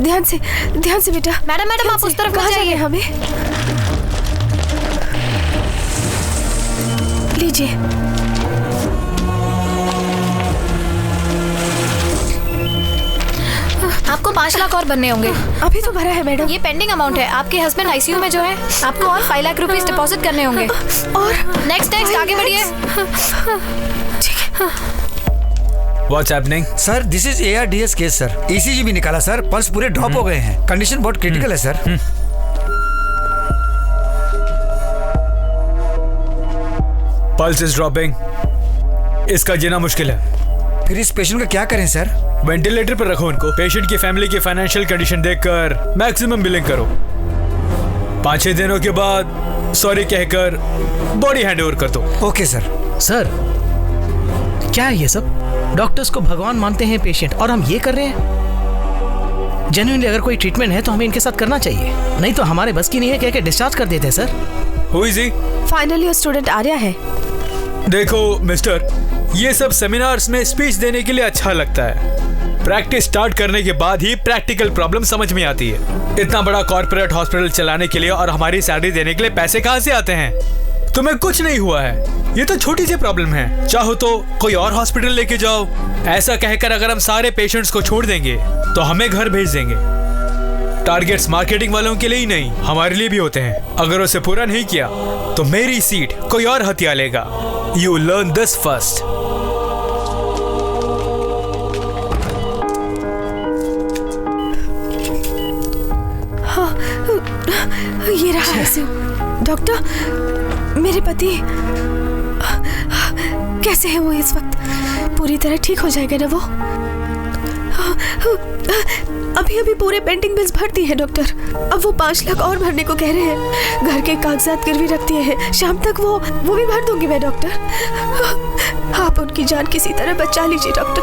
ध्यान से बेटा। मैडम आप उस तरफ कहाँ जाइए। हमें लीजिए। आपको 5 लाख और बनने होंगे। अभी तो भरा है मैडम। ये पेंडिंग अमाउंट है। आपके हस्बैंड आईसीयू में जो है, आपको और 5 लाख रुपीस डिपॉजिट करने होंगे। और नेक्स्ट आगे बढ़िए। ठीक है। What's happening? Sir this is ARDS case sir. ECG भी निकाला सर, पल्स पूरे ड्रॉप हो गए हैं। कंडीशन बहुत क्रिटिकल है सर। Pulse is dropping. इसका जीना मुश्किल है। फिर इस पेशेंट का क्या करें सर? वेंटिलेटर पर रखो उनको। पेशेंट की फैमिली की फाइनेंशियल कंडीशन देखकर मैक्सिमम बिलिंग करो। 5-6 दिनों के बाद सॉरी कहकर बॉडी हैंड ओवर कर दो। Okay sir. सर क्या है ये सब? डॉक्टर्स को भगवान मानते हैं पेशेंट, और हम ये कर रहे हैं। जेन्युइनली अगर कोई ट्रीटमेंट है तो हमें इनके साथ करना चाहिए, नहीं तो हमारे बस की नहीं है। कह के डिस्चार्ज कर देते हैं sir. Who is he? Final year student Arya है। देखो मिस्टर, ये सब सेमिनार्स में स्पीच देने के लिए अच्छा लगता है। प्रैक्टिस स्टार्ट करने के बाद ही प्रैक्टिकल प्रॉब्लम समझ में आती है। इतना बड़ा कॉर्पोरेट हॉस्पिटल चलाने के लिए और हमारी सैलरी देने के लिए पैसे कहाँ से आते हैं? तुम्हें कुछ नहीं हुआ है, ये तो छोटी सी प्रॉब्लम है। चाहो तो कोई और हॉस्पिटल लेके जाओ। ऐसा कहकर अगर हम सारे पेशेंट्स को छोड़ देंगे तो हमें घर भेज देंगे। टारगेट्स मार्केटिंग वालों के लिए ही नहीं, हमारे लिए भी होते हैं। अगर उसे पूरा नहीं किया तो मेरी सीट कोई और हथिया लेगा। You learn this first. ये रहा आईसीयू। डॉक्टर, मेरे पति कैसे है वो इस वक्त? पूरी तरह ठीक हो जाएगा ना वो? अभी पूरे पेंडिंग बिल्स भर दिए हैं डॉक्टर। अब वो 5 लाख और भरने को कह रहे हैं। घर के कागजात गिरवी रख दिए हैं। शाम तक वो भी भर दूंगी मैं डॉक्टर। आप उनकी जान किसी तरह बचा लीजिए डॉक्टर।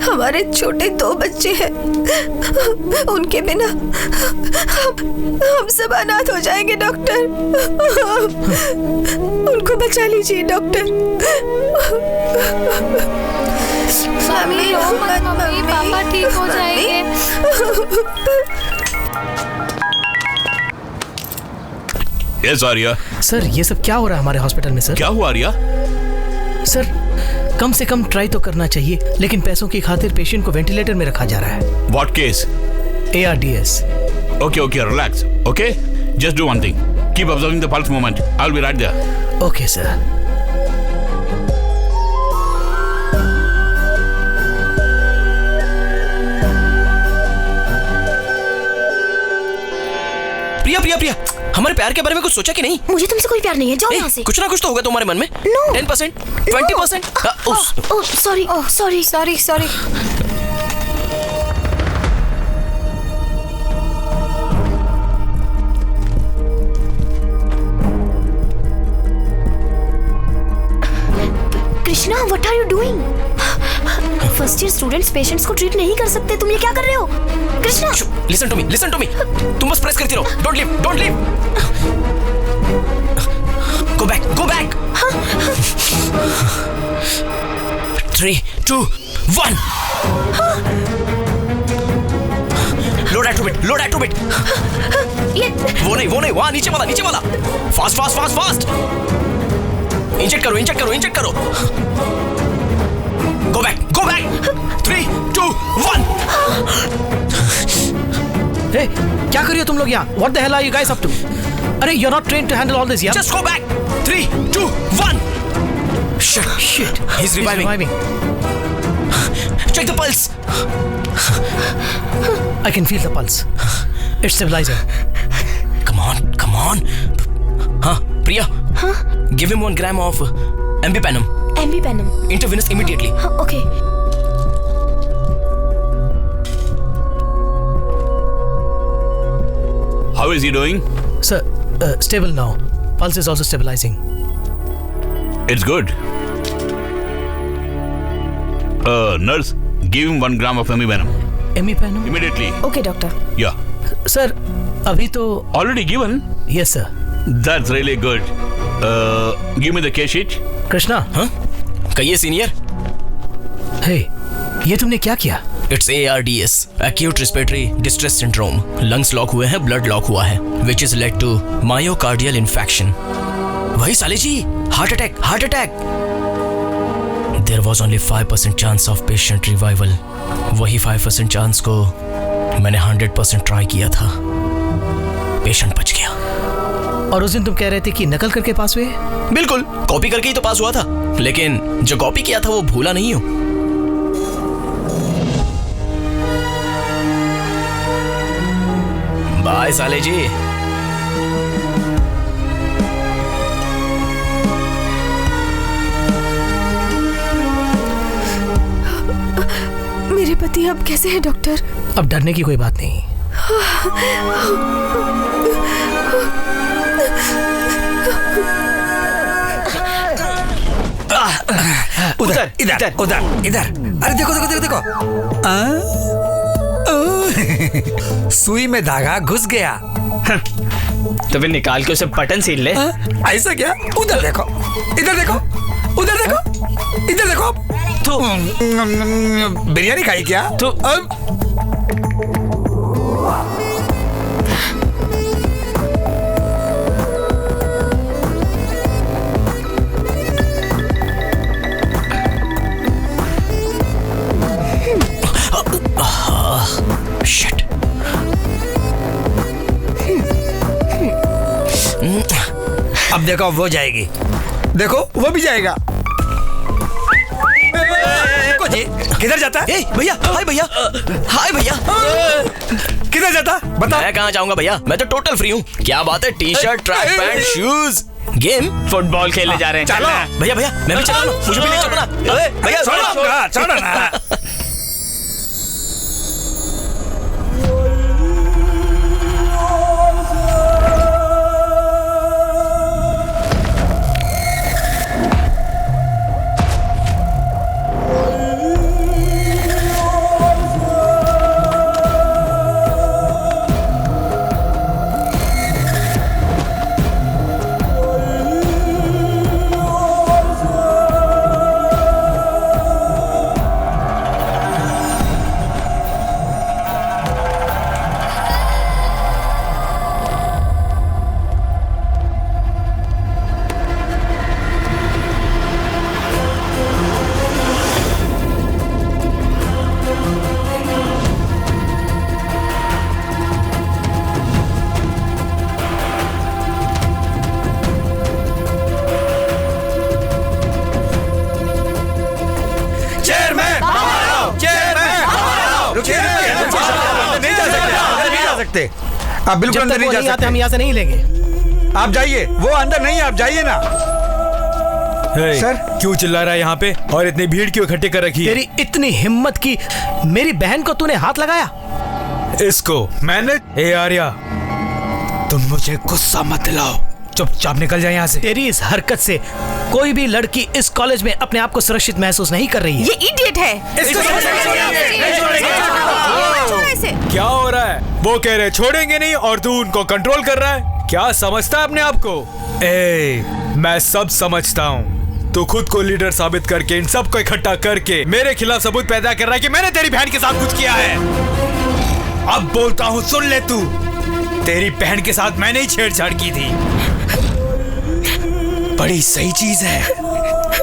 हमारे छोटे 2 बच्चे हैं, उनके बिना हम सब अनाथ हो जाएंगे डॉक्टर। उनको बचा लीजिए डॉक्टर। मम्मी रो मत मम्मी, पापा ठीक हो जाएंगे। यस आर्या। सर ये सब क्या हो रहा है हमारे हॉस्पिटल में? सर क्या हुआ आर्या? सर कम से कम ट्राई तो करना चाहिए, लेकिन पैसों की खातिर पेशेंट को वेंटिलेटर में रखा जा रहा है। What case? ARDS। Okay, relax. Okay, just do one thing. Keep observing the pulse movement. I'll be right there. Okay, sir. प्रिया, हमारे प्यार के बारे में कुछ सोचा कि नहीं? मुझे तुमसे कोई प्यार नहीं है, जाओ यहाँ से। कुछ ना कुछ तो होगा तुम्हारे मन में। No. 10%, 20%। Sorry. Krishna, what are you doing? First year students patients को ट्रीट नहीं कर सकते। तुम ये क्या कर रहे हो कृष्णा? Listen to me. तुम बस प्रेस करती रहो। Don't leave. Go back. 3, 2, 1। Load at two bit. वो नहीं, वहाँ नीचे वाला। फास्ट। इंजेक्ट करो। Go back. 3, 2, 1। Hey, क्या कर रही हो तुम लोग यहाँ? What the hell are you guys up to? अरे you're not trained to handle all this, yeah? Just go back. 3, 2, 1। Shit. He's reviving. Check the pulse. I can feel the pulse. It's stabilizing. Come on. हाँ, Priya. हाँ? Give him 1 gram of Ambipanum. Intravenous immediately. Okay. How is he doing? Sir, stable now. Pulse is also stabilizing. It's good. Nurse, give him 1 gram of Ambipanum. Ambipanum? Immediately. Okay doctor. Yeah. Sir अभी तो Already given? Yes sir. That's really good. Give me the case sheet. Krishna, हाँ कहिए senior. हे, ये तुमने क्या किया? It's ARDS, acute respiratory distress syndrome। Lungs lock हुए हैं, ब्लड लॉक हुआ है, which is led to myocardial infarction। वही साले जी, heart attack. There was only 5% chance of patient revival। वही 5% चांस को मैंने 100% ट्राई किया था, पेशेंट बच गया। और उस दिन तुम कह रहे थे कि नकल करके पास हुए? बिल्कुल, कॉपी करके ही तो पास हुआ था, लेकिन जो कॉपी किया था वो भूला नहीं हूं। बाय साले जी। मेरे पति अब कैसे हैं डॉक्टर? अब डरने की कोई बात नहीं। उधर इधर उधर इधर। अरे देखो। सुई में धागा घुस गया। तो फिर निकाल के उसे बटन सील ले। ऐसा क्या? उधर देखो, इधर देखो, उधर देखो, इधर देखो। तो बिरयानी खाई क्या? तो शिट। अब देखो वो जाएगी, देखो वो भी जाएगा। जी किधर जाता है? भैया, हाय भैया, हाय भैया। किधर जाता? बता। मैं कहाँ जाऊंगा भैया, मैं तो टोटल फ्री हूँ। क्या बात है, T shirt, track pant, shoes. Game football खेलने जा रहे हैं। चलो भैया, मैं भी चला, मुझे भी ले चलना। भैया छोड़ो ना। आप बिल्कुल अंदर नहीं जा सकते। हम यहाँ से नहीं लेंगे। आप जाइए, वो अंदर नहीं, आप जाइए ना। सर क्यों चिल्ला रहा है यहाँ पे और इतनी भीड़ क्यों इकट्ठी कर रखी है? तेरी इतनी हिम्मत की मेरी बहन को तूने हाथ लगाया? इसको मैंने? ए आर्या, तुम मुझे गुस्सा मत दिलाओ, चुपचाप निकल जाए यहाँ से। तेरी इस हरकत से कोई भी लड़की इस कॉलेज में अपने आप को सुरक्षित महसूस नहीं कर रही है। ये इडियट है। क्या हो रहा है? वो कह रहे छोड़ेंगे नहीं और तू उनको कंट्रोल कर रहा है। क्या समझता है अपने आप को? मैं सब समझता हूँ। तू खुद को लीडर साबित करके इन सबको इकट्ठा करके मेरे खिलाफ सबूत पैदा कर रहा है कि मैंने तेरी बहन के साथ कुछ किया है। अब बोलता हूँ, सुन ले तू। तेरी बहन के साथ मैंने ही छेड़छाड़ की थी। बड़ी सही चीज है,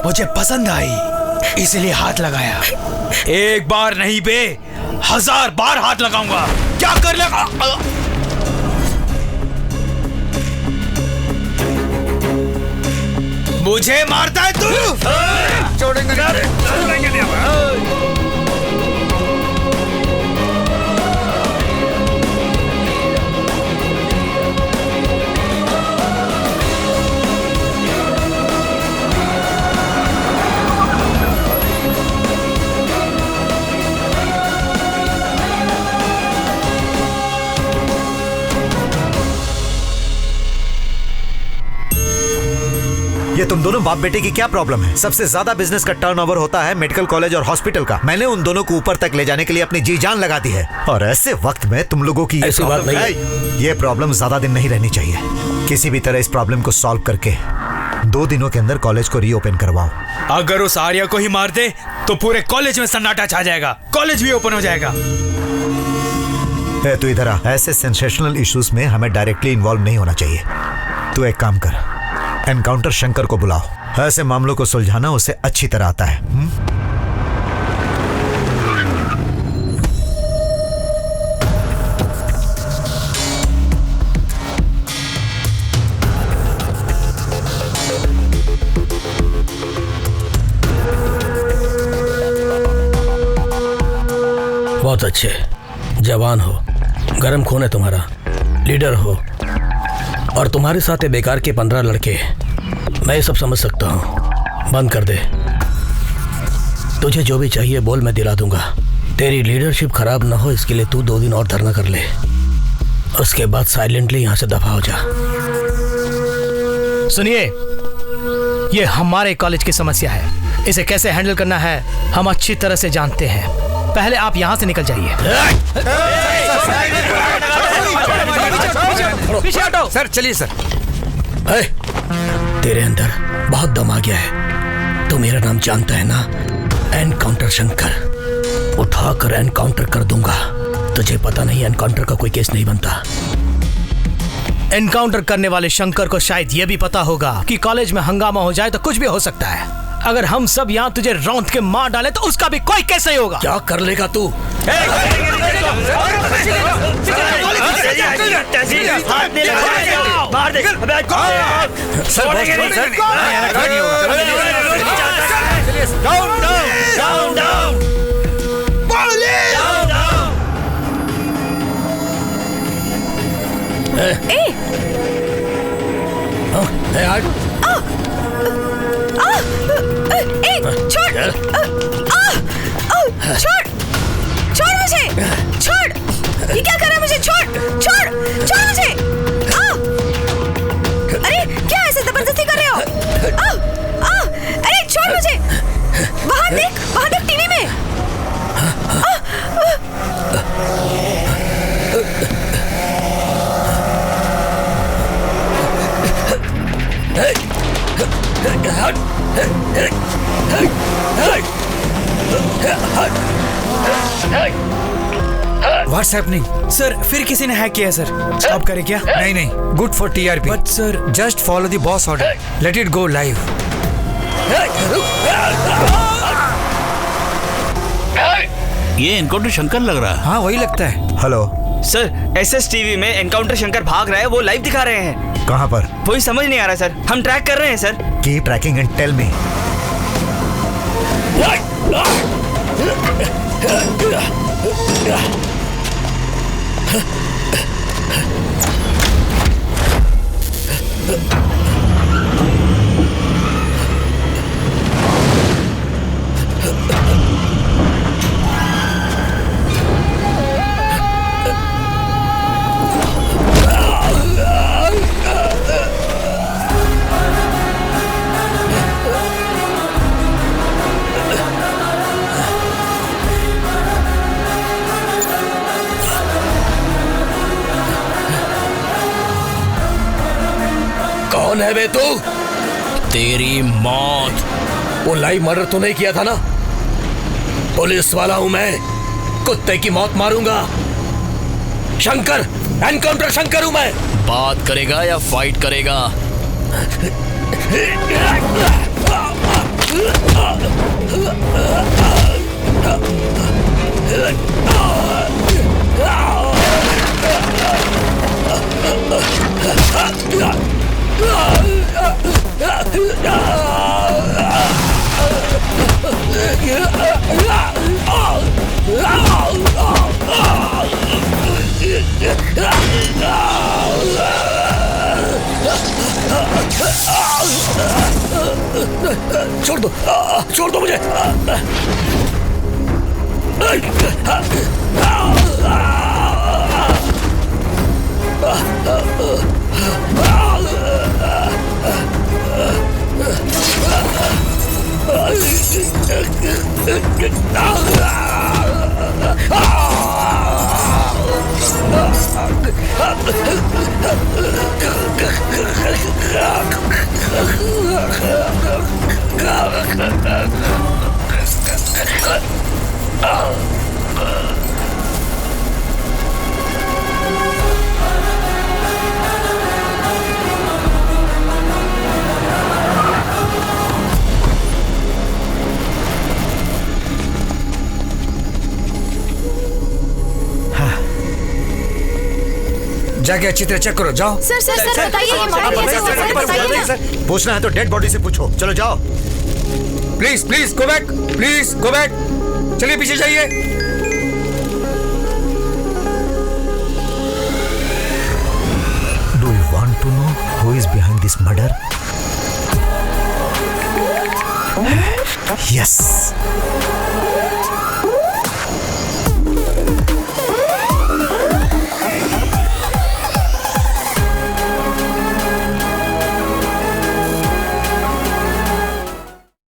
मुझे पसंद आई, इसलिए हाथ लगाया। एक बार नहीं बे, 1000 बार हाथ लगाऊंगा। क्या कर लेगा? मुझे मारता है तू? छोड़ेंगे नहीं। ये तुम दोनों बाप बेटे की क्या प्रॉब्लम है? सबसे ज्यादा बिजनेस का टर्नओवर होता है मेडिकल कॉलेज और हॉस्पिटल का। मैंने उन दोनों को ऊपर तक ले जाने के लिए अपनी जी जान लगा दी है, और ऐसे वक्त में तुम लोगों की ऐसी बात नहीं है। ये प्रॉब्लम ज्यादा दिन नहीं रहनी चाहिए। किसी भी तरह इस प्रॉब्लम को सॉल्व करके 2 दिनों के अंदर कॉलेज को रीओपन करवाओ। अगर उस आर्या को ही मार दे तो पूरे कॉलेज में सन्नाटा छा जाएगा, कॉलेज भी ओपन हो जाएगा। तू इधर आ। ऐसे सेंसेशनल इश्यूज में हमें डायरेक्टली इन्वॉल्व नहीं होना चाहिए। तू एक काम कर, एनकाउंटर शंकर को बुलाओ। ऐसे मामलों को सुलझाना उसे अच्छी तरह आता है। बहुत अच्छे, जवान हो, गरम खून है तुम्हारा, लीडर हो, और तुम्हारे साथ ये बेकार के 15 लड़के। मैं ये सब समझ सकता हूँ। बंद कर दे। तुझे जो भी चाहिए बोल, मैं दिला दूंगा। तेरी लीडरशिप खराब ना हो इसके लिए तू 2 दिन और धरना कर ले, उसके बाद साइलेंटली यहाँ से दफा हो जा। सुनिए, ये हमारे कॉलेज की समस्या है, इसे कैसे हैंडल करना है हम अच्छी तरह से जानते हैं। पहले आप यहाँ से निकल जाइए। पीछे हटो। सर चलिए सर। तेरे अंदर बहुत दम आ गया है। तू मेरा नाम जानता है ना, एनकाउंटर शंकर। उठाकर एनकाउंटर कर दूंगा। तुझे पता नहीं एनकाउंटर का कोई केस नहीं बनता। एनकाउंटर करने वाले शंकर को शायद यह भी पता होगा कि कॉलेज में हंगामा हो जाए तो कुछ भी हो सकता है। अगर हम सब यहाँ तुझे रौंद के मार डाले तो उसका भी कोई केस नहीं होगा। क्या कर लेगा तू? छोड़ मुझे, छोड़। ये क्या कर रहा है मुझे? छोड़ मुझे। अरे क्या ऐसे जबरदस्ती कर रहे हो? अरे छोड़ मुझे। वहां देख टीवी में। What's happening? सर फिर किसी ने हैक किया सर। स्टॉप करें क्या? नहीं, good for TRP। But sir just follow the boss order, let it go live. ये एनकाउंटर शंकर लग रहा है। हाँ वही लगता है। हेलो सर, SS टीवी में एनकाउंटर शंकर भाग रहा है, वो लाइव दिखा रहे हैं। कहाँ पर? वही समझ नहीं आ रहा सर, हम ट्रैक कर रहे हैं sir. Keep tracking and tell me. कौन है बे तू? तेरी मौत। वो लाइव मर्डर तो नहीं किया था ना? पुलिस वाला हूं मैं, कुत्ते की मौत मारूंगा। शंकर, एनकाउंटर शंकर हूं मैं। बात करेगा या फाइट करेगा? छोड़ दो मुझे। जाके अच्छी तरह चेक करो, जाओ। सर सर सर बताइए ये मर्डर कैसे हुआ सर बताइए ना। पूछना है तो डेड बॉडी से पूछो। चलो जाओ। Please please go back, please go back. चलिए पीछे जाइए। Do you want to know who is behind this murder? Yes,